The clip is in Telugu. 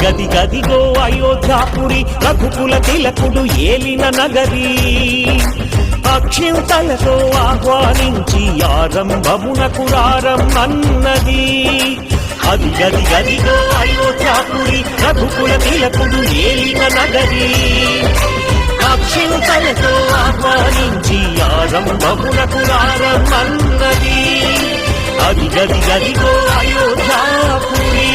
గది గదిగో అయోధ్యాపురి రఘుకుల తిలకుడు ఏలిన నగరి అక్షింతలతో ఆహ్వానించి ఆరంభమునకు రారమ్మన్నది అది గది గదిగో అయోధ్యాపురి రఘుకుల తిలకుడు ఏలిన నగరి అక్షింతలతో ఆహ్వానించి ఆరంభమునకు రారమ్మన్నది అది గది గదిగో అయోధ్యాపురి